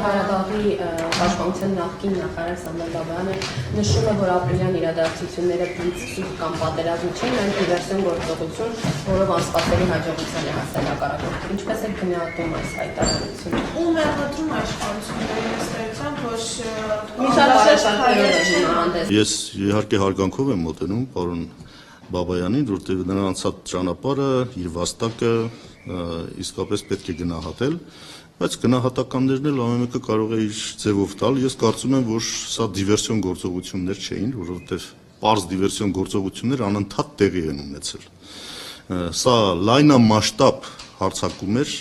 Ղարաբաղի պաշտպանության նախկին նախարար Սամվել Բաբայանը նշում է, որ ապրիլյան իրադարձությունները փիլիսոփիկ կամ պատերազմի չեն, այլ դիվերսիոն գործողություն, որով անսպասելի հաջողության է հասել հակառակորդը։ Ինչպես է գնահատում այս հայտարարությունը։ Ում է մտնում այս պարուսները Ես իհարկե հարգանքով եմ մոտենում պարոն Բաբայանին, որտեղ նրա անցած ճանապարհը, իր վաստակը իսկապես պետք է գնահատել, բայց գնահատականներն էլ ամեն մեկը կարող է իր ձևով տալ։ Ես կարծում եմ, որ սա դիվերսիոն գործողություններ չէին, որովհետև պարզ դիվերսիոն գործողություններ անընդհատ տեղի են ունեցել։ Սա լայնամասշտաբ հարձակում էր,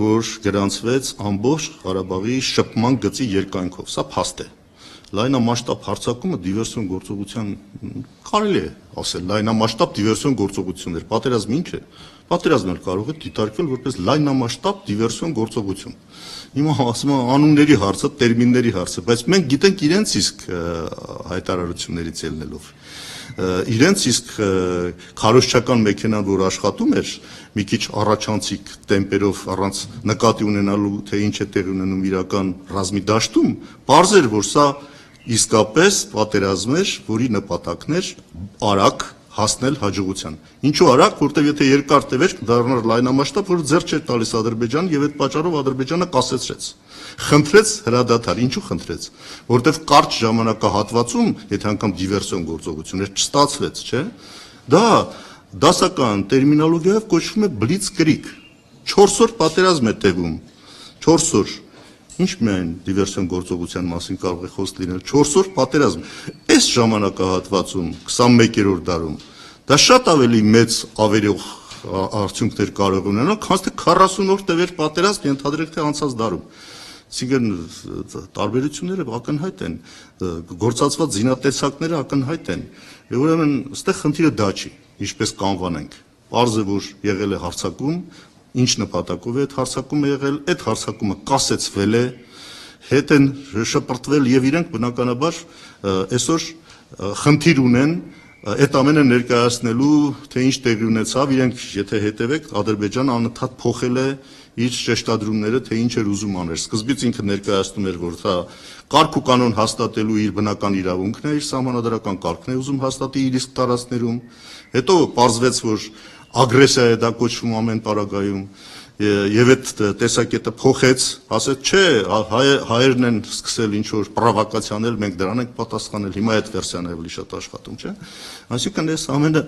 որ գրանցվեց ամբողջ Ղարաբաղի շփման գծի երկայնքով։ Սա փաստ է։ Լայնամասշտաբ հարձակումը դիվերսիոն գործողության կարելի է ասել, լայնամասշտաբ դիվերսիոն գործողություններ։ Պատերազմը ինչ է։ Պատերազմը կարող է դիտարկվել որպես լայնամասշտաբ դիվերսիոն գործողություն։ Հիմա ասում եմ անունների հարցը, տերմինների հարցը, բայց մենք գիտենք իրենց իսկ հայտարարություններից ելնելով։ Իրենց իսկ քարոզչական մեքենան, որ աշխատում էր մի քիչ առաջանցիկ տեմպերով առանց նկատի ունենալու, թե ինչ է տեղի ունենում իրական ռազմի դաշտում, պարզ էր, որ սա իսկապես պատերազմ էր, որի նպատակն էր արագ հասնել հաջողության։ Ինչու արագ, որտեղ եթե երկար տևեր դառնար լայնամասշտաբ, որ ձեռք չէր տալիս Ադրբեջանը եւ այդ պատճառով Ադրբեջանը կասեցրեց։ Խնդրեց հրադադար, ինչու խնդրեց, որտեղ կարճ ժամանակահատվածում, եթե անգամ դիվերսիոն գործողություն էր, չստացվեց, չէ՞։ Դա դասական տերմինոլոգիայով կոչվում է բլիցկրիգ։ 4 օր պատերազմ է տևում։ 4 օր։ Ինչ միայն դիվերսիոն գործողության մասին կարող է խոսք լինել 4 օր պատերազմ։ Այս ժամանակահատվածում 21-րդ դարում դա շատ ավելի մեծ ավերող արդյունքներ կարող ունենալ, քան թե 40 օր տևեր պատերազմ, ենթադրենք թե անցած դարում։ Այսինքն տարբերությունները ակնհայտ են, գործածված զինատեսակները ակնհայտ են։ Ուրեմն այստեղ խնդիրը դա չի, ինչպես կանվանենք։ Պարզ է, որ եղել է հարձակում, ինչ նպատակով է այդ հարձակումը եղել, այդ հարձակումը կասեցվել է, հետ են շպրտվել եւ իրենք բնականաբար այսօր խնդիր ունեն այդ ամենը ներկայացնելու, թե ինչ տեղի ունեցավ, իրենք եթե հետևեք, Ադրբեջանը անընդհատ փոխել է իր շեշտադրումները, թե ինչ էր ուզում անել։ Սկզբից ինքը ներկայացնում էր, որ դա կարգ ու կանոն հաստատելու իր բնական իրավունքն է, իր սահմանադրական կարգն է ուզում հաստատի իր իսկ տարածքներում։ Հետո պարզվեց, որ ագրեսիա է դա կոչվում ամեն պարագայում եւ այդ տեսակետը փոխեց, ասեց չէ, հայերն են սկսել ինչ որ պրովոկացիանել, մենք դրան ենք պատասխանել, հիմա այդ վերսիան է ավելի շատ աշխատում, չէ։ Այսինքն այս ամենը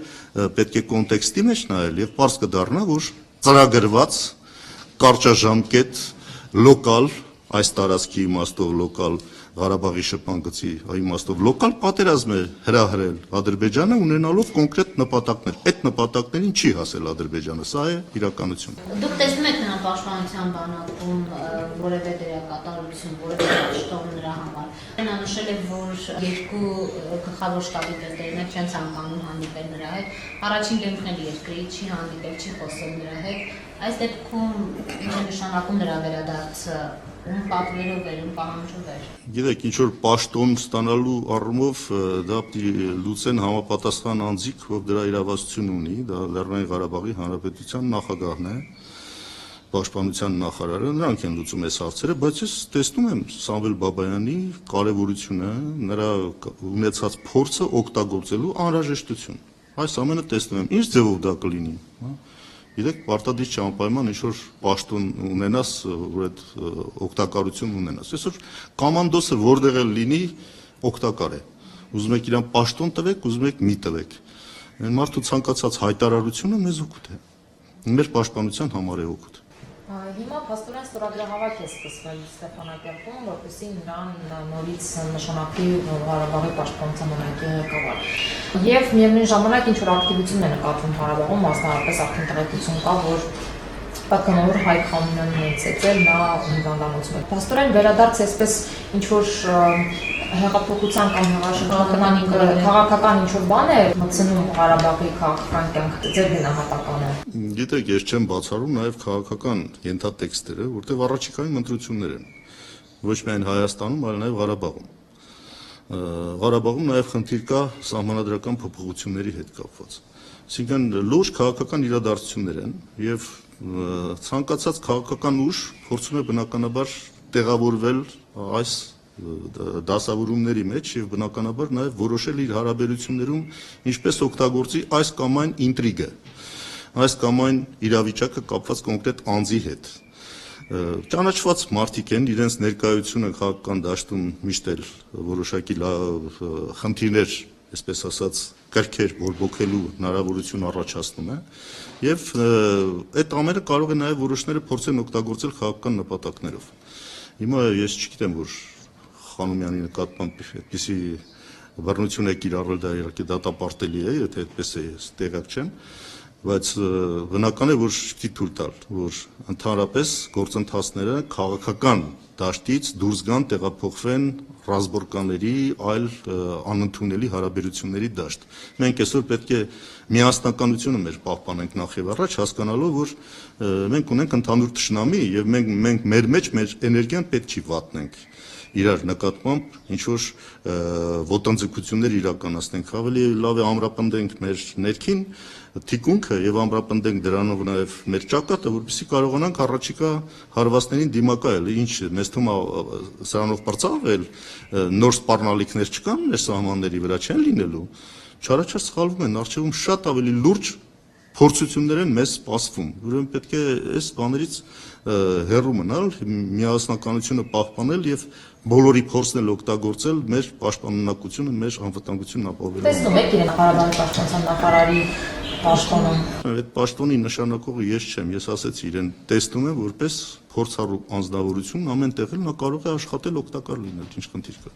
պետք է կոնտեքստի մեջ նայել եւ պարզ կդառնա, որ ծրագրված կարճաժամկետ լոկալ այս տարածքի իմաստով լոկալ Ղարաբաղի շփման գծի իմաստով լոկալ պատերազմ է հրահրել Ադրբեջանը ունենալով կոնկրետ նպատակներ։ Այդ նպատակներին չի հասել Ադրբեջանը, սա է իրականությունը։ Դուք տեսնում եք նրա պաշտպանության բանակում որևէ դերակատարություն, որևէ պաշտոն նրա համար։ Նա նշել է, որ երկու գլխավոր շտաբի պետերներ չեն ցանկանում հանդիպել նրա հետ։ Առաջին դեմքն էլ երկրի չի հանդիպել, չի խոսել նրա հետ։ Այս դեպքում ինչ է նշանակում նրա վերադարձը, ում պատվերով էր, ում պահանջով էր։ Գիտեք, ինչ որ պաշտոն ստանալու առումով դա լուծեն համապատասխան անձիկ, ով դրա իրավասություն ունի, դա Լեռնային Ղարաբաղի Հանրապետության նախագահն է, պաշտպանության նախարարը, նրանք են լուծում այս հարցերը, բայց ես տեսնում եմ Սամվել Բաբայանի կարևորությունը, նրա ունեցած փորձը օգտագործելու անհրաժեշտություն։ Այս ամենը տեսնում եմ, ինչ ձևով դա կլինի, Գիտեք, պարտադիր չի անպայման ինչ-որ պաշտոն ունենաս, որ այդ օգտակարություն ունենաս։ Այսօր կոմանդոսը որտեղ էլ լինի, օգտակար է։ Ուզում եք իրան պաշտոն տվեք, ուզում եք մի տվեք։ Մարդու ցանկացած հայտարարությունը մեզ օգուտ է։ Մեր պաշտպանության համար է օգուտ։ Հիմա փաստորեն ստորագրահավաք է սկսվել Ստեփանակերտում, որպեսզի նրան նորից նշանակվի Ղարաբաղի պաշտպանության բանակի ղեկավար։ Եվ միևնույն ժամանակ ինչ որ ակտիվություն է նկատվում Ղարաբաղում, մասնավորապես արդեն տեղեկություն կա, որ Պատգամավոր Հայկ Խանոյանն է ցեցել, նա հիվանդանոցում է։ Փաստորեն վերադարձ այսպես ինչ որ հեղափոխության կամ քաղաքական ինչ որ բան է մտցնում Ղարաբաղի քաղաքական կյանք, ձեր գնահատականը։ Գիտեք, ես չեմ բացառում նաև քաղաքական ենթատեքստերը, որտեղ առաջիկայում ընտրություններ են։ Ոչ միայն Հայաստանում, այլ նաև Ղարաբաղում։ Ղարաբաղում նաև խնդիր կա սահմանադրական փոփոխությունների հետ կապված։ Այսինքն լուրջ քաղաքական իրադարձություններ են եւ ցանկացած քաղաքական ուժ փորձում է բնականաբար տեղավորվել այս դասավորումների մեջ եւ բնականաբար նաեւ որոշել իր հարաբերություններում ինչպես օգտագործի այս կամ այն ինտրիգը, այս կամ այն իրավիճակը կապված կոնկրետ անձի հետ։ Ճանաչված մարդիկ են, իրենց ներկայությունը քաղաքական դաշտում միշտ էլ որոշակի խնդիրներ, այսպես ասած, կրքեր բորբոքելու հնարավորություն առաջացնում է եւ այդ ամենը կարող է նաեւ որոշները փորձեն օգտագործել քաղաքական նպատակներով։ Հիմա ես չգիտեմ, որ Խանոմյանի նկատմամբ այդպիսի բռնություն է կիրառել, դա իհարկե դատապարտելի է, եթե այդպես է, ես տեղյակ չեմ, բայց բնական է, որ չի թույլ տալ, որ ընդհանրապես գործընթացները քաղաքական դաշտից դուրս գան, տեղափոխվեն ռազմորկանների, այլ անընդունելի հարաբերությունների դաշտ։ Մենք այսօր պետք է միասնականությունը մեր պահպանենք նախ եւ առաջ, հասկանալով, որ մենք ունենք ընդհանուր թշնամի եւ մենք մեր մեջ մեր էներգիան պետք չի վատնենք իրար նկատմամբ ինչ որ ոտնձգություններ իրականացնենք, ավելի լավ է ամրապնդենք մեր ներքին թիկունքը եւ ամրապնդենք դրանով նաեւ մեր ճակատը, որպեսզի կարողանանք առաջիկա հարվածներին դիմակայել։ Ինչ մեզ թվում է սրանով պրծավել, նոր սպառնալիքներ չկան մեր սահմանների վրա, չեն լինելու։ Չարաչար սխալվում են, առջևում շատ ավելի լուրջ փորձություններ են մեզ սպասվում։ Ուրեմն պետք է այս բաներից հեռու մնալ, միասնականությունը պահպանել եւ բոլորի փորձն էլ օգտագործել մեր պաշտպանունակությունը, մեր անվտանգությունն ապահովելու։ Տեսնում եք իրեն Ղարաբաղի պաշտպանության նախարարի պաշտոնում։ Այդ պաշտոնի նշանակողը ես չեմ, ես ասեցի իրեն տեսնում եմ որպես փորձառու անձնավորություն ամեն տեղ էլ նա կարող է աշխատել օգտակար լինել, ինչ խնդիր կա։